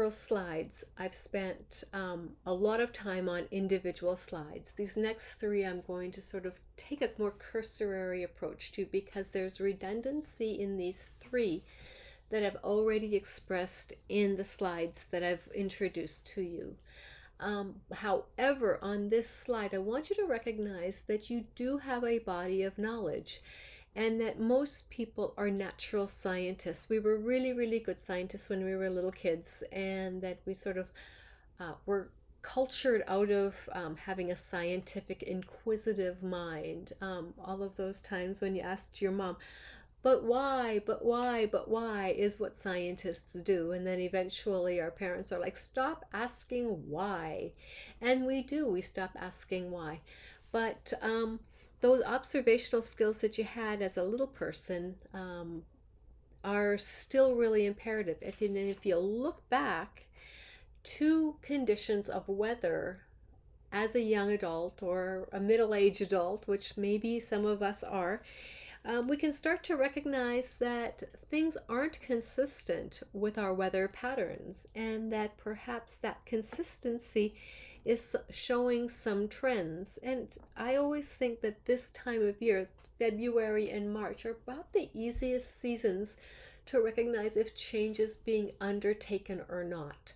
Slides. I've spent a lot of time on individual slides. These next three I'm going to sort of take a more cursory approach to because there's redundancy in these three that I've already expressed in the slides that I've introduced to you. However, on this slide, I want you to recognize that you do have a body of knowledge and that most people are natural scientists. We were really, really good scientists when we were little kids, and that we sort of were cultured out of having a scientific, inquisitive mind. All of those times when you asked your mom, but why, but why, but why is what scientists do. And then eventually our parents are like, stop asking why. And we do, we stop asking why. But those observational skills that you had as a little person are still really imperative. If you look back to conditions of weather as a young adult or a middle-aged adult, which maybe some of us are, we can start to recognize that things aren't consistent with our weather patterns, and that perhaps that consistency is showing some trends. And I always think that this time of year, February and March, are about the easiest seasons to recognize if change is being undertaken or not.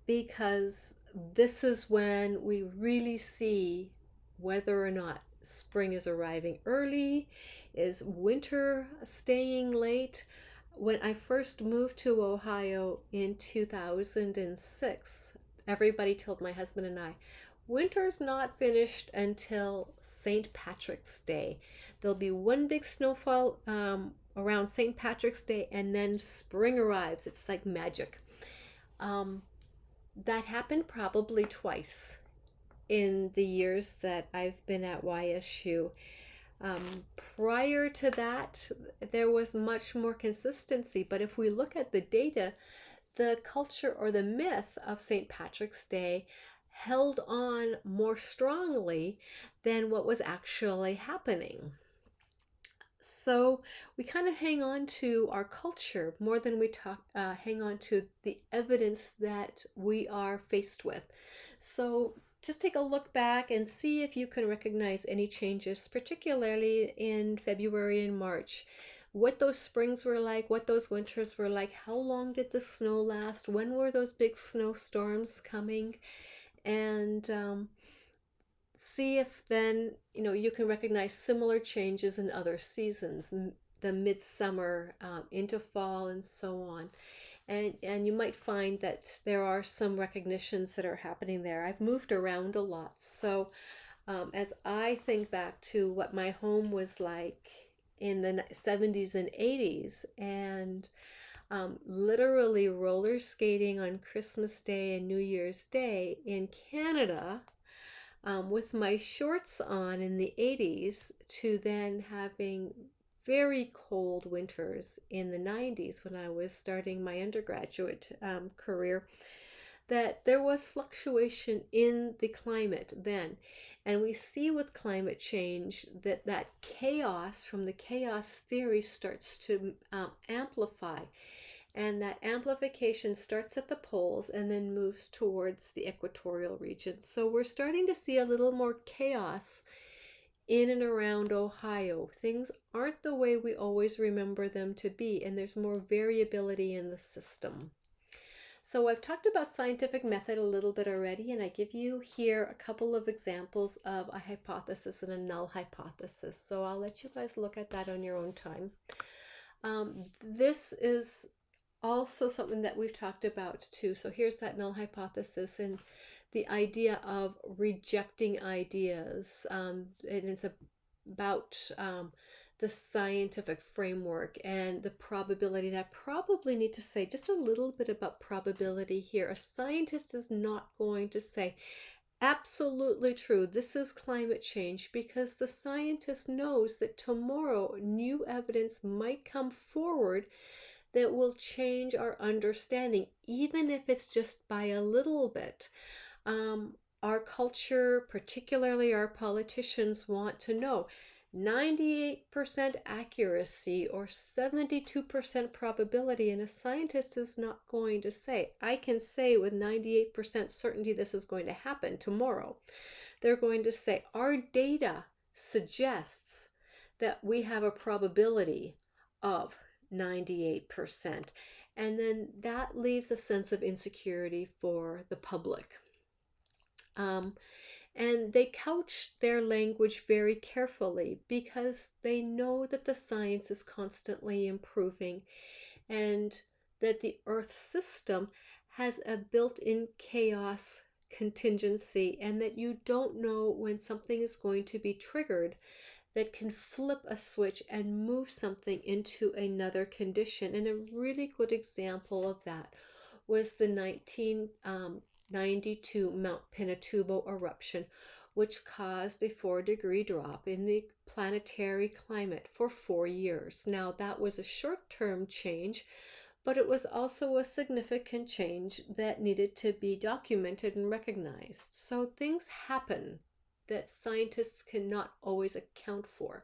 Because this is when we really see whether or not spring is arriving early, is winter staying late. When I first moved to Ohio in 2006, everybody told my husband and I, winter's not finished until St. Patrick's Day. There'll be one big snowfall around St. Patrick's Day, and then spring arrives. It's like magic. That happened probably twice in the years that I've been at YSU. Prior to that, there was much more consistency. But if we look at the data, the culture or the myth of St. Patrick's Day held on more strongly than what was actually happening. So we kind of hang on to our culture more than we hang on to the evidence that we are faced with. So just take a look back and see if you can recognize any changes, particularly in February and March. What those springs were like, what those winters were like, how long did the snow last, when were those big snowstorms coming, and see if then you can recognize similar changes in other seasons, the midsummer into fall and so on. And you might find that there are some recognitions that are happening there. I've moved around a lot, so as I think back to what my home was like in the 70s and 80s, and literally roller skating on Christmas Day and New Year's Day in Canada, with my shorts on in the 80s, to then having very cold winters in the 90s when I was starting my undergraduate career, that there was fluctuation in the climate then. And we see with climate change that chaos from the chaos theory starts to amplify. And that amplification starts at the poles and then moves towards the equatorial region. So we're starting to see a little more chaos in and around Ohio. Things aren't the way we always remember them to be, and there's more variability in the system. So I've talked about scientific method a little bit already, and I give you here a couple of examples of a hypothesis and a null hypothesis. So I'll let you guys look at that on your own time. This is also something that we've talked about too. So here's that null hypothesis and the idea of rejecting ideas. And it's about the scientific framework and the probability. And I probably need to say just a little bit about probability here. A scientist is not going to say, absolutely true, this is climate change, because the scientist knows that tomorrow new evidence might come forward that will change our understanding, even if it's just by a little bit. Our culture, particularly our politicians, want to know, 98% accuracy or 72% probability, and a scientist is not going to say, I can say with 98% certainty this is going to happen tomorrow. They're going to say, our data suggests that we have a probability of 98%. And then that leaves a sense of insecurity for the public. And they couch their language very carefully because they know that the science is constantly improving and that the Earth system has a built-in chaos contingency, and that you don't know when something is going to be triggered that can flip a switch and move something into another condition. And a really good example of that was the 1992 Mount Pinatubo eruption, which caused a 4-degree drop in the planetary climate for 4 years. Now, that was a short-term change, but it was also a significant change that needed to be documented and recognized. So things happen that scientists cannot always account for.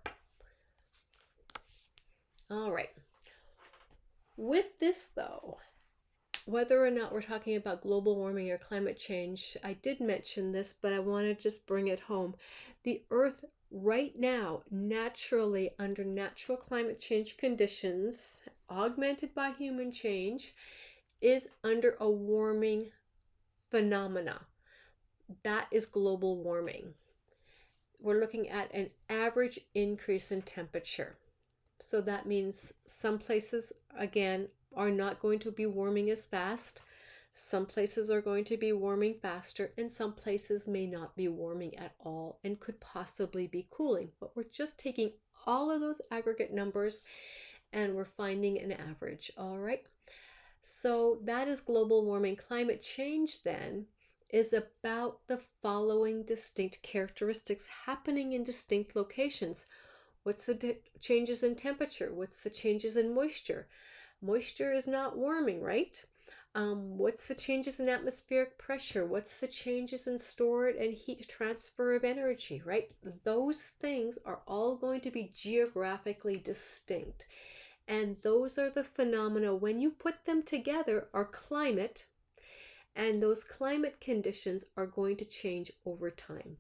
All right. With this, though, whether or not we're talking about global warming or climate change, I did mention this, but I want to just bring it home. The Earth right now, naturally, under natural climate change conditions, augmented by human change, is under a warming phenomena. That is global warming. We're looking at an average increase in temperature. So that means some places, again, are not going to be warming as fast. Some places are going to be warming faster, and some places may not be warming at all and could possibly be cooling. But we're just taking all of those aggregate numbers and we're finding an average, all right? So that is global warming. Climate change then is about the following distinct characteristics happening in distinct locations. What's the changes in temperature? What's the changes in moisture? Moisture is not warming, right? What's the changes in atmospheric pressure? What's the changes in stored and heat transfer of energy, right? Those things are all going to be geographically distinct. And those are the phenomena, when you put them together, are climate, and those climate conditions are going to change over time.